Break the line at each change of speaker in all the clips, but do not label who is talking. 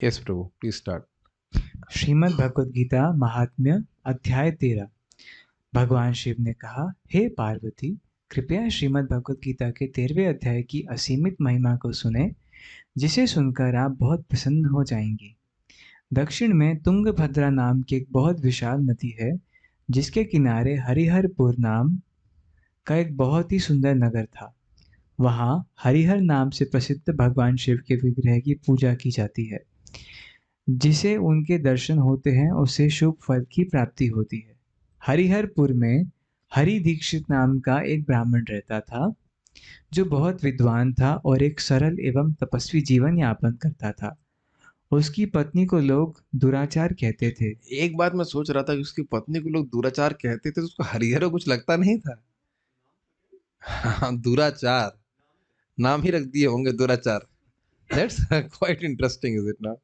Yes Prabhu, please start.
Shrimad Bhagavad Gita महात्म्य अध्याय 13। भगवान शिव ने कहा, हे पार्वती, कृपया श्रीमद् भगवद गीता के 13वें अध्याय की असीमित महिमा को सुने, जिसे सुनकर आप बहुत प्रसन्न हो जाएंगी। दक्षिण में तुंगभद्रा नाम की एक बहुत विशाल नदी है, जिसके किनारे हरिहरपुर नाम का एक बहुत ही सुंदर नगर था। वहाँ हरिहर नाम से प्रसिद्ध भगवान शिव के विग्रह की पूजा की जाती है। जिसे उनके दर्शन होते हैं उसे शुभ फल की प्राप्ति होती है। हरिहरपुर में हरि दीक्षित नाम का एक ब्राह्मण रहता था, जो बहुत विद्वान था और एक सरल एवं तपस्वी जीवन यापन करता था। उसकी पत्नी को लोग दुराचार कहते थे।
एक बात मैं सोच रहा था कि उसकी पत्नी को लोग दुराचार कहते थे, तो उसको हरिहर कुछ लगता नहीं था। हाँ, दुराचार नाम ही रख दिए होंगे, दुराचार। That's quite interesting, is it not?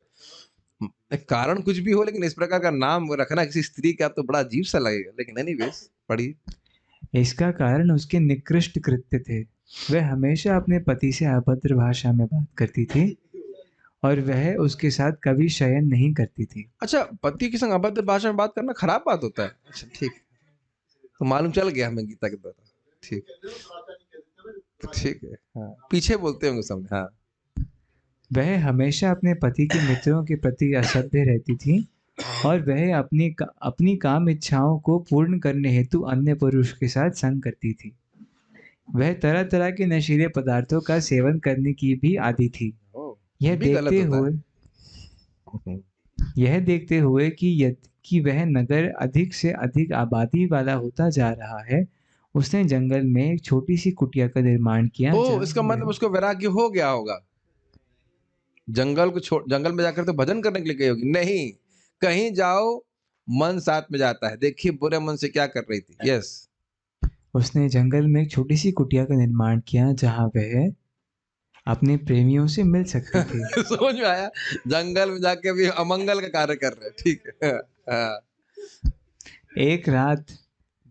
एक कारण कुछ भी हो, लेकिन इस प्रकार का नाम रखना किसी स्त्री का तो बड़ा अजीब सा लगेगा। लेकिन एनीवेज, पढ़िए।
इसका कारण उसके निकृष्ट कृत्य थे। वह हमेशा अपने पति से अभद्र भाषा में बात करती थी और वह उसके साथ कभी शयन नहीं करती थी।
अच्छा, पति के संग अभद्र भाषा में बात करना खराब बात होता है? अच्छा, ठीक। तो मालूम चल गया हमें गीता के द्वारा। ठीक, ठीक है। हाँ, पीछे बोलते होंगे सामने। हाँ।
वह हमेशा अपने पति के मित्रों के प्रति असभ्य रहती थी और वह अपनी काम इच्छाओं को पूर्ण करने हेतु अन्य पुरुष के साथ संग करती थी। वह तरह तरह के नशीले पदार्थों का सेवन करने की भी आदी थी।
ओ,
यह
ये भी गलत
देखते
होता
हुए
है।
यह देखते हुए कि वह नगर अधिक से अधिक आबादी वाला होता जा रहा है, उसने जंगल में एक छोटी सी कुटिया का निर्माण किया,
ओ,
जहाँ
इसका मतलब
वह
उसको वैराग्य हो गया होगा। जंगल को छोड़, जंगल में जाकर तो भजन करने के लिए गई होगी। नहीं, कहीं जाओ, मन साथ में जाता है। देखिए बुरे मन से क्या कर रही थी। यस।
उसने जंगल में एक छोटी सी कुटिया का निर्माण किया, जहाँ वह अपने प्रेमियों से मिल सकती थी।
समझ में आया? जंगल में जाके भी अमंगल का कार्य कर रहे हैं। ठीक है। हाँ।
एक रात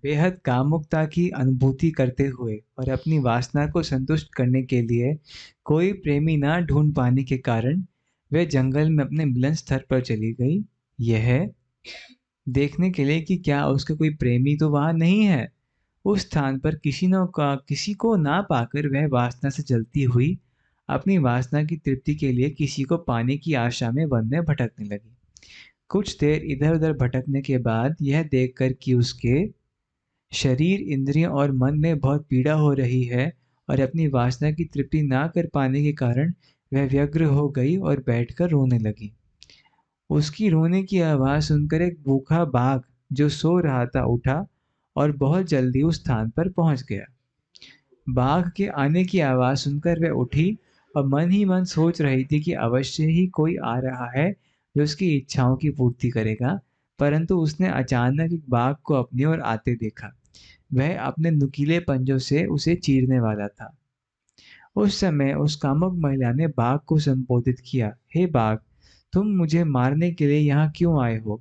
बेहद कामुकता की अनुभूति करते हुए और अपनी वासना को संतुष्ट करने के लिए कोई प्रेमी ना ढूंढ पाने के कारण वह जंगल में अपने मिलन स्थल पर चली गई, यह देखने के लिए कि क्या उसका कोई प्रेमी तो वहां नहीं है। उस स्थान पर किसी को ना पाकर वह वासना से जलती हुई अपनी वासना की तृप्ति के लिए किसी को पाने की आशा में वन में भटकने लगी। कुछ देर इधर-उधर भटकने के बाद यह देखकर कि उसके शरीर, इंद्रियों और मन में बहुत पीड़ा हो रही है और अपनी वासना की तृप्ति ना कर पाने के कारण वह व्यग्र हो गई और बैठकर रोने लगी। उसकी रोने की आवाज़ सुनकर एक भूखा बाघ जो सो रहा था उठा और बहुत जल्दी उस स्थान पर पहुंच गया। बाघ के आने की आवाज़ सुनकर वह उठी और मन ही मन सोच रही थी कि अवश्य ही कोई आ रहा है जो उसकी इच्छाओं की पूर्ति करेगा, परंतु उसने अचानक एक बाघ को अपनी ओर आते देखा। वह अपने नुकीले पंजों से उसे चीरने वाला था। उस समय उस कामुक महिला ने बाघ को संबोधित किया, हे बाघ, तुम मुझे मारने के लिए यहाँ क्यों आए हो?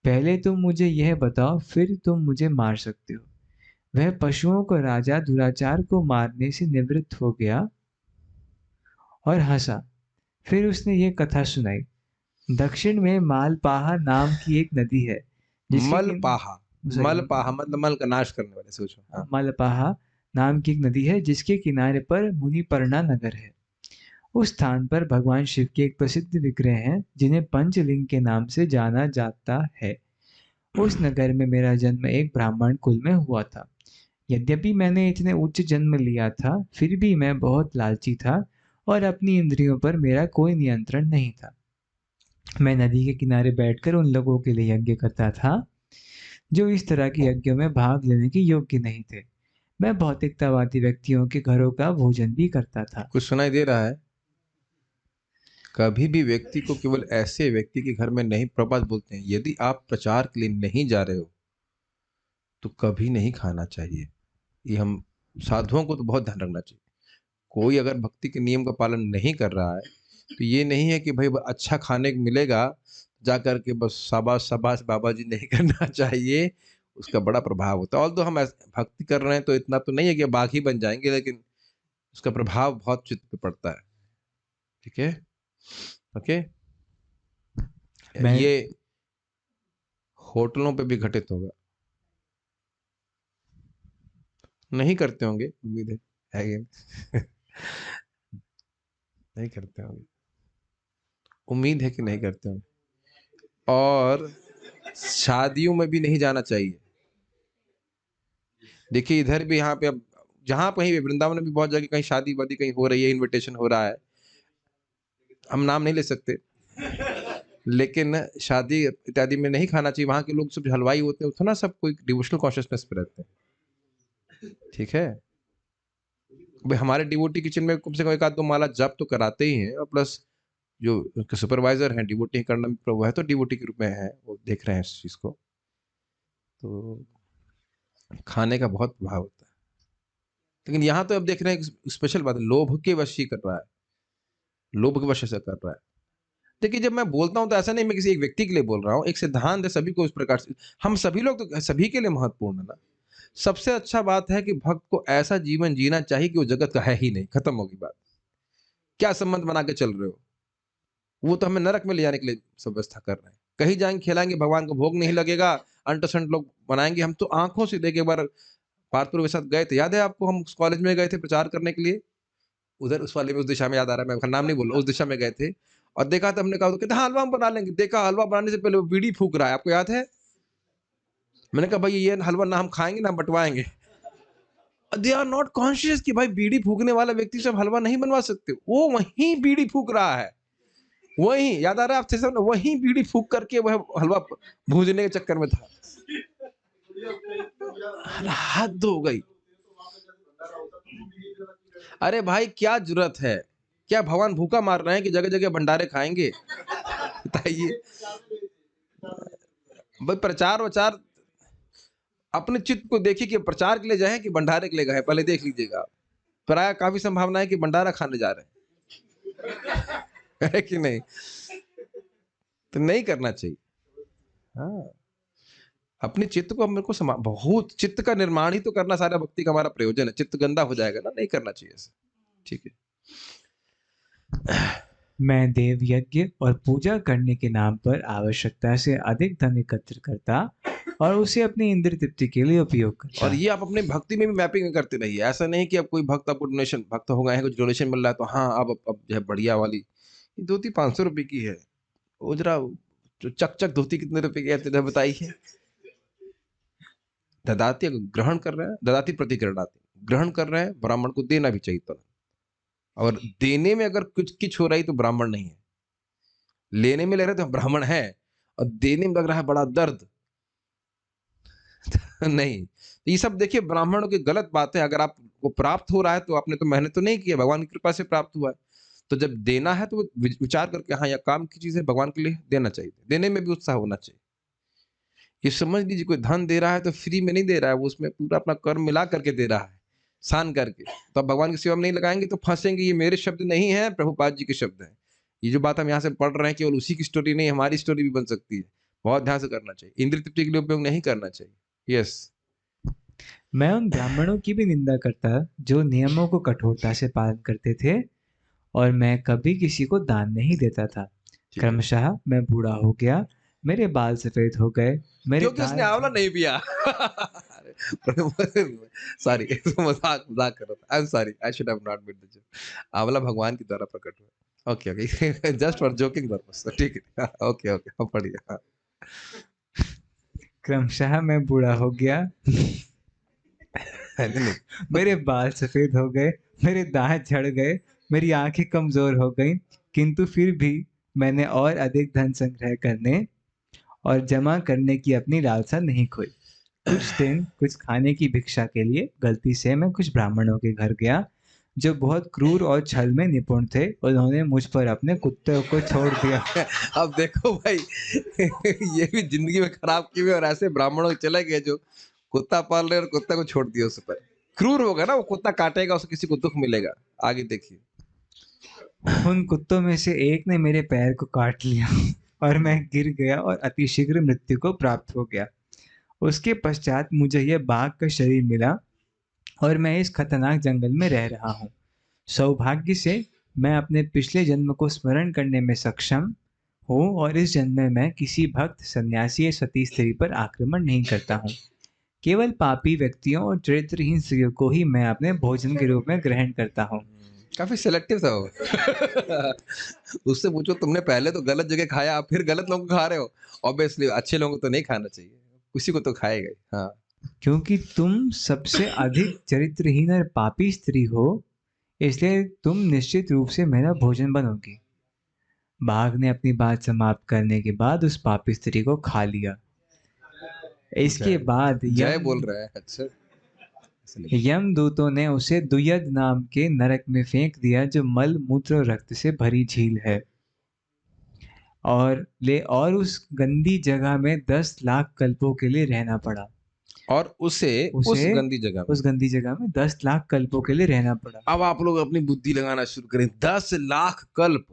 पहले तुम मुझे यह बताओ, फिर तुम मुझे मार सकते हो। वह पशुओं को राजा दुराचार को मारने से निवृत्त हो गया और हंसा। फिर उसने ये कथा सुनाई। दक्षिण में मालपाहा नाम की एक नदी है, जिसके कि
मलपाहा।
सॉरी
मलपाहा मतलब मल का नाश करने वाले, सोचो। हाँ।
मालपाहा नाम की एक नदी है, जिसके किनारे पर मुनिपर्णा नगर है। उस स्थान पर भगवान शिव के एक प्रसिद्ध विग्रह हैं, जिन्हें पंचलिंग के नाम से जाना जाता है। उस नगर में मेरा जन्म एक ब्राह्मण कुल में हुआ था। यद्यपि मैंने इतने उच्च जन्म लिया था, फिर भी मैं बहुत लालची था और अपनी इंद्रियों पर मेरा कोई नियंत्रण नहीं था। मैं नदी के किनारे बैठकर उन लोगों के लिए यज्ञ करता था जो इस तरह के यज्ञों में भाग लेने के योग्य नहीं थे। मैं भौतिकतावादी व्यक्तियों के घरों का भोजन भी करता था।
कुछ सुनाई दे रहा है? कभी भी व्यक्ति को केवल ऐसे व्यक्ति के घर में नहीं, प्रभात बोलते हैं, यदि आप प्रचार के लिए नहीं जा रहे हो तो कभी नहीं खाना चाहिए। ये हम साधुओं को तो बहुत ध्यान रखना चाहिए। कोई अगर भक्ति के नियम का पालन नहीं कर रहा है, तो ये नहीं है कि भाई अच्छा खाने को मिलेगा, जा कर के बस शाबाश शाबाश बाबा जी, नहीं करना चाहिए। उसका बड़ा प्रभाव होता है। ऑल्दो हम भक्ति कर रहे हैं तो इतना तो नहीं है कि बाघ ही बन जाएंगे, लेकिन उसका प्रभाव बहुत चित्त पे पड़ता है। ठीक है? ओके।
मैं
ये होटलों पे भी घटित होगा। नहीं करते होंगे, उम्मीद है कि नहीं करते होंगे, उम्मीद है कि नहीं करते होंगे। और शादियों में भी नहीं जाना चाहिए। देखिए इधर भी, यहाँ पे अब जहाँ कहीं भी, वृंदावन में भी बहुत जगह कहीं शादी वादी कहीं हो रही है, इनविटेशन हो रहा है, हम नाम नहीं ले सकते, लेकिन शादी इत्यादि में नहीं खाना चाहिए। वहाँ के लोग सब हलवाई होते हैं, उतना सब कोई डिवोशनल कॉन्शियसनेस पे रहते हैं, ठीक है। भाई हमारे डिवोटी किचन में कम से कम एक आध दो माला जप तो कराते ही हैं, और प्लस जो उनके सुपरवाइजर हैं डिवोटी करना भी, वो है तो डिवोटी के रूप में है, वो देख रहे हैं इस चीज को, तो खाने का बहुत प्रभाव होता है। लेकिन यहाँ तो अब देख रहे हैं स्पेशल बात है, लोभ के वश ही कर रहा है, लोभ के वश से कर रहा है। देखिए जब मैं बोलता हूँ तो ऐसा नहीं मैं किसी एक व्यक्ति के लिए बोल रहा हूँ, एक सिद्धांत है सभी को इस प्रकार से, हम सभी लोग तो सभी के लिए महत्वपूर्ण है ना। सबसे अच्छा बात है कि भक्त को ऐसा जीवन जीना चाहिए कि वो जगत का है ही नहीं, खत्म होगी बात। क्या संबंध बना के चल रहे हो, वो तो हमें नरक में ले जाने के लिए सब व्यवस्था कर रहे हैं। कहीं जाएंगे खिलाएंगे, भगवान को भोग नहीं लगेगा, अंट संट लोग बनाएंगे। हम तो आंखों से देखे, एक बार पार्थपुर के साथ गए थे, याद है आपको, हम उस कॉलेज में गए थे प्रचार करने के लिए, उधर उस वाले में, उस दिशा में, याद आ रहा है, मैं उसका नाम नहीं बोल रहा, उस दिशा में गए थे, और देखा था हमने, कहा तो कहते हाँ हलवा हम बना लेंगे। देखा हलवा बनाने से पहले वो बीड़ी फूक रहा है, आपको याद है? मैंने कहा भाई ये हलवा ना हम खाएंगे ना बंटवाएंगे। दे आर नॉट कॉन्शियस कि भाई बीड़ी फूकने वाला व्यक्ति से हलवा नहीं बनवा सकते, वो वहीं बीड़ी फूक रहा है, वहीं, याद आ रहा है आपसे सब, वहीं बीड़ी फूक करके वह हलवा भूजने के चक्कर में था। हद हो गई। अरे भाई क्या जरूरत है, क्या भगवान भूखा मार रहे हैं कि जगह जगह भंडारे खाएंगे? बताइए भाई, प्रचार वचार अपने चित्त को देखिए कि प्रचार के लिए जाए कि भंडारे के लिए गए, पहले देख लीजिएगा। प्राय काफी संभावना है कि भंडारा खाने जा रहे हैं, है कि नहीं? तो नहीं करना चाहिए। हाँ, अपने चित्त को मेरे को बहुत चित्त का निर्माण ही तो करना सारा भक्ति का हमारा प्रयोजन है। चित्त गंदा हो जाएगा ना, नहीं करना चाहिए ऐसा, ठीक है।
मैं देव यज्ञ और पूजा करने के नाम पर आवश्यकता से अधिक धन एकत्र करता और उसे अपनी इंद्र तृप्ति के लिए उपयोग करता।
और ये आप अपने भक्ति में भी मैपिंग करते रहिए। ऐसा नहीं कि अब कोई भक्त आपको डोनेशन, भक्त हो गए हैं, कुछ डोनेशन मिल रहा है तो हाँ अब जो है बढ़िया वाली धोती 500 रुपए की है, वो जरा जो चक धोती कितने रुपए की है बताइए। ददाती अगर ग्रहण कर रहे हैं, ददाती प्रतिगृह्णाति, ग्रहण कर रहे हैं, ब्राह्मण को देना भी चाहिए तुरंत। और देने में अगर कुछ किच हो रही तो ब्राह्मण नहीं है, लेने में ले रहे तो ब्राह्मण है, और देने में लग रहा है बड़ा दर्द नहीं, तो ये सब देखिए ब्राह्मणों की गलत बात है। अगर आपको प्राप्त हो रहा है तो आपने तो मेहनत तो नहीं किया, भगवान की कृपा से प्राप्त हुआ है। तो जब देना है तो विचार करके, हाँ यह काम की चीज है, भगवान के लिए देना चाहिए, देने में भी उत्साह होना चाहिए। ये समझ लीजिए कोई धन दे रहा है तो फ्री में नहीं दे रहा है, वो उसमें पूरा अपना कर्म मिला करके दे रहा है, सान करके। तो आप भगवान की सेवा में नहीं लगाएंगे तो फंसेंगे। ये मेरे शब्द नहीं है, प्रभुपाद जी के शब्द हैं। ये जो बात हम यहाँ से पढ़ रहे हैं केवल उसी की स्टोरी नहीं, हमारी स्टोरी भी बन सकती है। बहुत ध्यान से करना चाहिए, इंद्र तृप्ति के लिए उपयोग नहीं करना चाहिए। यस।
मैं उन ब्राह्मणों की भी निंदा करता जो नियमों को कठोरता से पालन करते थे और मैं कभी किसी को दान नहीं देता था।
ठीक है।
क्रमशः मैं बूढ़ा हो गया, मेरे बाल सफेद हो गए, मेरे
क्योंकि उसने आंवला नहीं पिया। सॉरी, मजाक मजाक कर रहा था, I am sorry, I should have not made the joke. आंवला भगवान के द्वारा प्रकट हुआ। Okay okay, just for joking purpose, ठीक है। ओके ओके, अब पढ़िए। हाँ।
क्रमशः मैं बूढ़ा हो गया,
नहीं,
मेरे बाल सफेद हो गए, मेरे दांत झड़ गए, मेरी आंखें कमजोर हो गईं, किंतु फिर भी मैंने और अधिक धन संग्रह करने और जमा करने की अपनी लालसा नहीं खोई। कुछ दिन कुछ खाने की भिक्षा के लिए गलती से मैं कुछ ब्राह्मणों के घर गया जो बहुत क्रूर और छल में निपुण थे। उन्होंने मुझ पर अपने कुत्ते को छोड़ दिया।
अब देखो भाई, ये भी जिंदगी में खराब की हुई, और ऐसे ब्राह्मणों के चले गए जो कुत्ता पाल रहे और कुत्ता को छोड़ दिया उस पर। क्रूर होगा ना, वो कुत्ता काटेगा, उसे किसी को दुख मिलेगा। आगे देखिए।
उन कुत्तों में से एक ने मेरे पैर को काट लिया और मैं गिर गया और अतिशीघ्र मृत्यु को प्राप्त हो गया। उसके पश्चात मुझे यह बाघ का शरीर मिला और मैं इस खतरनाक जंगल में रह रहा हूँ। सौभाग्य से मैं अपने पिछले जन्म को स्मरण करने में सक्षम हूँ और इस जन्म में मैं किसी भक्त, सन्यासी या सती स्त्री पर आक्रमण नहीं करता हूँ। केवल पापी व्यक्तियों और चरित्रहीन स्त्रियों को ही मैं अपने भोजन के रूप में ग्रहण करता हूँ।
काफी सिलेक्टिव था वो। उससे पूछो, तुमने पहले तो गलत जगह खाया, अब फिर गलत लोगों को खा रहे हो। ऑब्वियसली अच्छे लोगों को तो नहीं खाना चाहिए, किसी को तो खाएगा ही। हाँ।
क्योंकि तुम सबसे अधिक चरित्रहीन और पापी स्त्री हो, इसलिए तुम निश्चित रूप से मेरा भोजन बनोगी। बाघ ने अपनी बात समाप्त करने के बाद उस पापी स्त्री को खा लिया। इसके
जय
बाद
जय बोल रहा है, अच्छा।
यमदूतों ने उसे दुयद नाम के नरक में फेंक दिया, जो मल मूत्र और रक्त से भरी झील है। और उस गंदी जगह में 10 लाख कल्पों के लिए रहना पड़ा।
और उसे
उसे
उस गंदी जगह में,
उस गंदी जगह में 10 लाख कल्पों के लिए रहना पड़ा।
अब आप लोग अपनी बुद्धि लगाना शुरू करें। 10 लाख कल्प,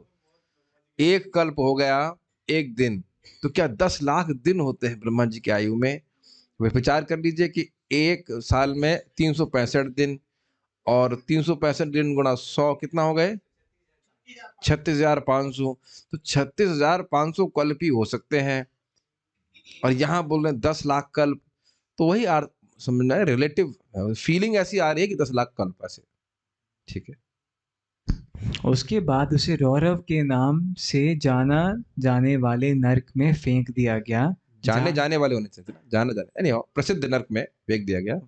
एक कल्प हो गया एक दिन, तो क्या 10 लाख दिन होते हैं ब्रह्मा जी की आयु में? वे विचार कर लीजिए कि एक साल में 365 दिन, और 365 दिन गुणा 100 कितना हो गए? 36,500। तो 36,500 कल्प ही हो सकते हैं, और यहाँ बोल रहे हैं 10 लाख कल्प। तो वही समझना है, रिलेटिव फीलिंग ऐसी आ रही है कि 10 लाख कल्प ऐसे। ठीक है।
उसके बाद उसे रौरव के नाम से जाना जाने वाले नरक में फेंक दिया गया।
जाने जाने वाले होने चाहिए, जाने जाने यानी प्रसिद्ध नरक में फेंक दिया गया।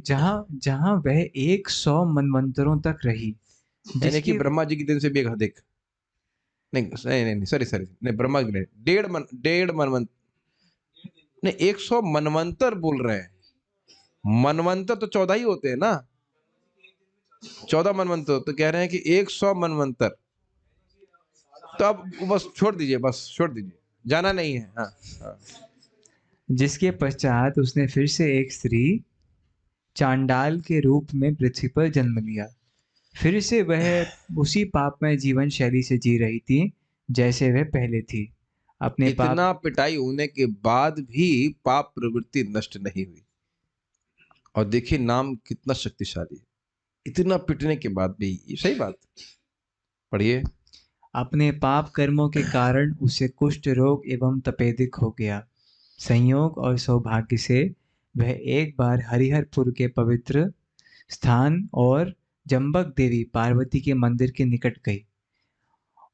जहां जहां वह 100 मनवंतरों तक रही,
यानी कि
जिसकी
ब्रह्मा जी के दिन से भी अधिक। नहीं नहीं नहीं, सॉरी सॉरी, नहीं ब्रह्मा जी ने 1.5 मनवंत, नहीं 100 मनवंतर बोल रहे हैं। मनवंतर तो 14 ही होते हैं ना, 14 मनवंतर, तो कह रहे हैं कि 100 मनवंतर। तो अब बस छोड़ दीजिए, बस छोड़ दीजिए, जाना नहीं है। हाँ हाँ।
जिसके पश्चात उसने फिर से एक स्त्री चांडाल के रूप में पृथ्वी पर जन्म लिया। फिर से वह उसी पापमय जीवन शैली से जी रही थी, जैसे वह पहले थी। अपने पाप
इतना पिटाई होने के बाद भी पाप प्रवृत्ति नष्ट नहीं हुई। और देखिए नाम कितना शक्तिशाली है, इतना पिटने के बाद भी। ये सही बात, पढ़िए।
अपने पाप कर्मों के कारण उसे कुष्ठ रोग एवं तपेदिक हो गया। संयोग और सौभाग्य से वह एक बार हरिहरपुर के पवित्र स्थान और जम्बक देवी पार्वती के मंदिर के निकट गई।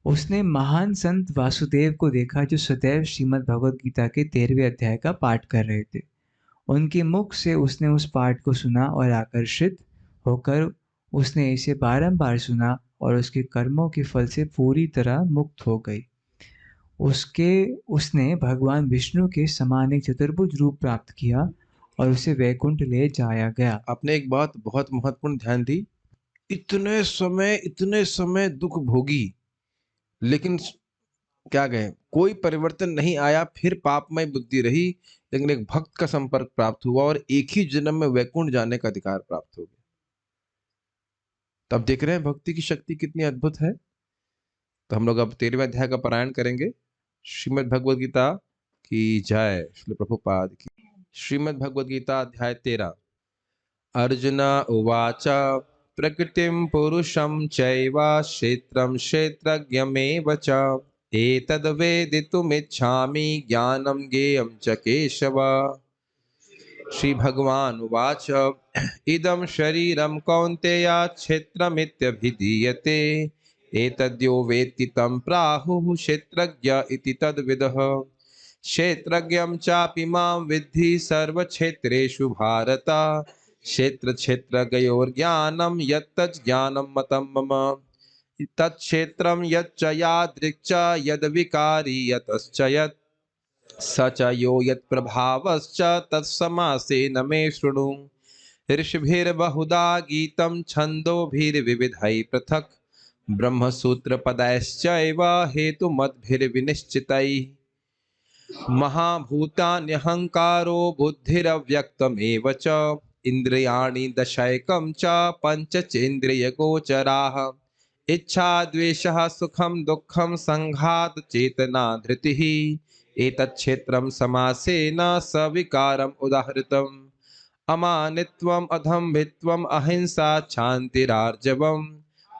उसने महान संत वासुदेव को देखा, जो सदैव श्रीमद् भगवद गीता के 13वें अध्याय का पाठ कर रहे थे। उनके मुख से उसने उस पाठ को सुना और आकर्षित होकर उसने इसे बारंबार सुना और उसके कर्मों के फल से पूरी तरह मुक्त हो गई। उसके उसने भगवान विष्णु के समान एक चतुर्भुज रूप प्राप्त किया और उसे वैकुंठ ले जाया गया।
आपने एक बात बहुत महत्वपूर्ण ध्यान दी। इतने समय दुख भोगी, लेकिन क्या गए, कोई परिवर्तन नहीं आया, फिर पापमय बुद्धि रही। लेकिन एक भक्त का संपर्क प्राप्त हुआ और एक ही जन्म में वैकुंठ जाने का अधिकार प्राप्त हो गया। तब देख रहे हैं भक्ति की शक्ति कितनी अद्भुत है। तो हम लोग अब 13वें अध्याय का पारायण करेंगे। श्रीमद् भगवद गीता की जय। श्रील प्रभुपाद की। श्रीमद् भगवद गीता अध्याय 13। अर्जुन उवाच प्रकृतिं पुरुषं चैव क्षेत्रं क्षेत्रज्ञमेव च एतद्वेदितुमिच्छामि ज्ञानं ज्ञेयं च केशव। श्री भगवान उवाच इदं शरीरं कौन्तेय क्षेत्रमित्यभिधीयते एतद्यो वेत्ति तं प्राहुः क्षेत्रज्ञ इति तद्विदः। क्षेत्रज्ञं चापि मां विद्धि सर्वक्षेत्रेषु भारत क्षेत्र क्षेत्रज्ञयोर्ज्ञानं यत्तज् ज्ञानं मतं मम तत्क्षेत्रं यच्च यादृक् च यद्विकारी यतश्च यत् स च यो यत्प्रभावश्च तत्समासेन मे शृणु। ऋषिभिर्बहुधा गीतं छन्दोभिर्विविधैः पृथक् ब्रह्मसूत्रपदैश्चैव हेतुमद्भिर्विनिश्चितैः। महाभूतान्यहङ्कारो बुद्धिरव्यक्तमेव च इन्द्रियाणि दशैकं च पञ्चचेन्द्रियगोचराः इच्छा द्वेषः सुखं दुःखं संघात चेतना धृतिः एतच्छेत्रं समासेन सविकारम् उदाहृतम्। अमानित्वम् अधम्भित्वम् अहिंसा क्षान्तिरार्जवम्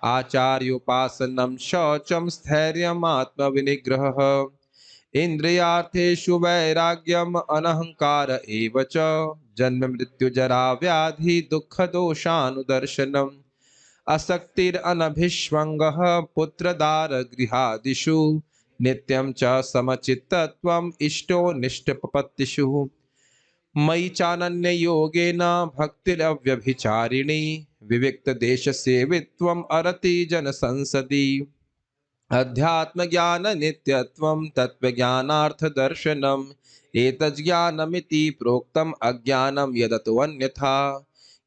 आचार्योपासनं शौचं स्थैर्यम् आत्मविनिग्रहः इन्द्रियार्थेषु वैराग्यम् अनहङ्कार एव च जन्म मृत्यु जरा व्याधि दुःखदोषानुदर्शनम् असक्तिरनभिष्वङ्गः पुत्रदारगृहादिषु नित्यं च समचित्तत्वम् इष्टोऽनिष्टप्रपत्तिषु मयि चानन्ययोगेन भक्तिरव्यभिचारिणी विविक्तदेशसेवित्वम् अरति जनसंसदि अध्यात्मज्ञाननित्यत्वं तत्त्वज्ञानार्थदर्शनम् एतज्ज्ञानमिति प्रोक्तम् अज्ञानं यदतोऽन्यथा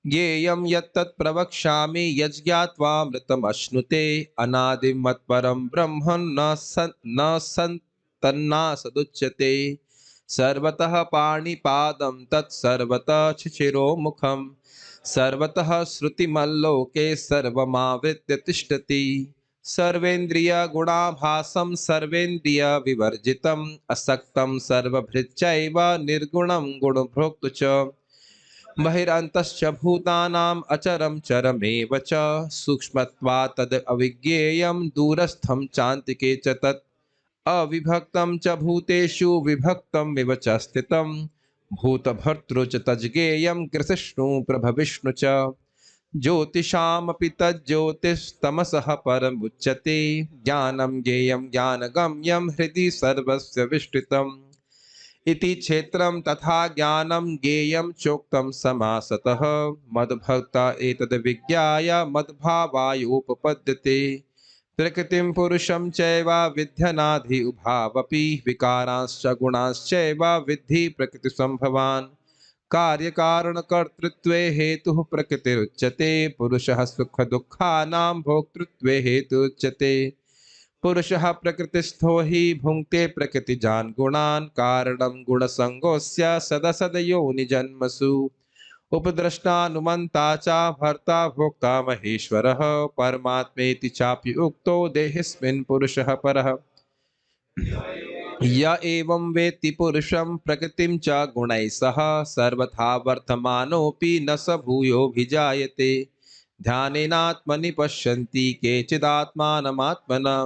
ज्ञेयं यत्तत् प्रवक्ष्यामि यज्ज्ञात्वामृतमश्नुते अनादिं मत्परं ब्रह्म न सन् तन्नासदुच्यते सर्वतः पाणिपादं तत्सर्वतः शिशिरोमुखं सर्वतः श्रुतिमल्लोके सर्वमावृत्य तिष्ठति सर्वेन्द्रियगुणाभासं सर्वेन्द्रियविवर्जितम् असक्तं सर्वभृच्चैव निर्गुणं गुणभोक्तृ च बहिरन्तश्च भूतानाम् अचरं चरमेव च सूक्ष्मत्वात् तद् अविज्ञेयं दूरस्थं चान्तिके च तत् अविभक्तं च भूतेषु विभक्तं इव च स्थितं भूतभर्तृ च तज्ज्ञेयं कृष्णु प्रभविष्णु च ज्योतिषामपि तज्ज्योतिस्तमसः परमुच्यते ज्ञानं ज्ञेयं ज्ञानगम्यं हृदि सर्वस्य विष्ठितम् इति क्षेत्रं तथा ज्ञानं ज्ञेयं चोक्तं समासतः मद्भक्ता एतद्विज्ञाय मद्भावायोपपद्यते प्रकृतिं पुरुषं चैव विध्यनाधि उभावपि विकारांश्च गुणांश्चैव विद्धि प्रकृतिसम्भवान् कार्यकारणकर्तृत्वे हेतुः प्रकृतिरुच्यते पुरुषः सुखदुःखानां भोक्तृत्वे हेतुरुच्यते पुरुषः प्रकृतिस्थो हि भुङ्क्ते प्रकृतिजान् गुणान् कारणं गुणसङ्गोऽस्य सदसदयोनिजन्मसु उपद्रष्टानुमन्ता च भर्ता भोक्ता महेश्वरः परमात्मेति चापि उक्तो देहेऽस्मिन् पुरुषः परः य एवं वेत्ति पुरुषं प्रकृतिं च गुणैः सह सर्वथा वर्तमानोऽपि न स भूयोऽभिजायते ध्यानेनात्मनि पश्यन्ति केचिदात्मानमात्मना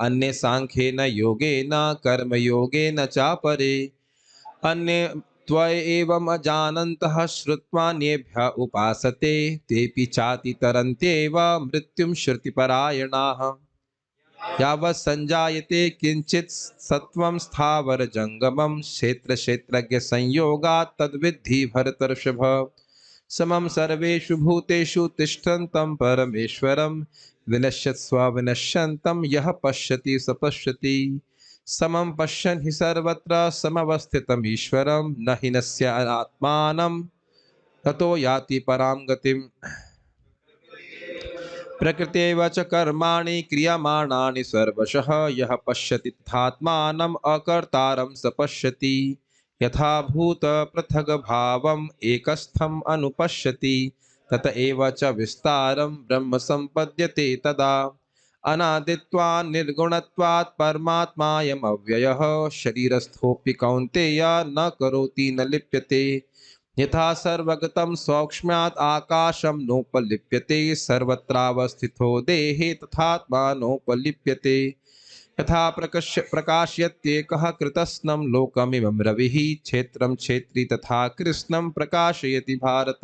अन्ये साङ्ख्येन योगेन कर्मयोगेन चापरे अन्ये त्वएवम् अजानन्तः श्रुत्वान्येभ्यः उपासते तेऽपि चातितरन्त्येव मृत्युं श्रुतिपरायणाः यावत् सञ्जायते किञ्चित् सत्त्वं स्थावरजङ्गमं क्षेत्रक्षेत्रज्ञसंयोगात् तद्विद्धि भरतर्षभ समं सर्वेषु भूतेषु तिष्ठन्तं परमेश्वरं विनश्यत्स्व विनश्यन्तं यः पश्यति स पश्यति समं पश्यन् हि सर्वत्र समवस्थितम् ईश्वरं न हि नश्यन्नात्मानं ततो याति परां गतिम् प्रकृतेव च कर्माणि क्रियमाणानि सर्वशः यः पश्यति तथात्मानम् अकर्तारं स पश्यति यथा भूतपृथग्भावम् एकस्थम् अनुपश्यति तत एव च विस्तारं ब्रह्म सम्पद्यते तदा अनादित्वात् निर्गुणत्वात् परमात्मायमव्ययः शरीरस्थोऽपि कौन्तेय न करोति न लिप्यते यथा सर्वगतं सौक्ष्म्यात् आकाशं नोपलिप्यते सर्वत्रावस्थितो देहे तथात्मा नोपलिप्यते यथा प्रकाशयत्येकः कृतस्नं लोकमिमं रविः क्षेत्रं क्षेत्री तथा कृष्णं प्रकाशयति भारत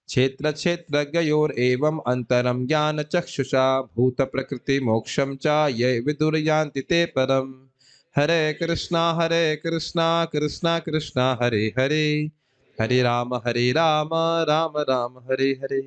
क्षेत्रक्षेत्रज्ञयोरेवम् अन्तरं ज्ञानचक्षुषा भूतप्रकृतिमोक्षं च ये विदुर्यान्ति ते परम् हरे कृष्णा कृष्णा कृष्णा हरे हरे हरे राम राम राम हरे हरे।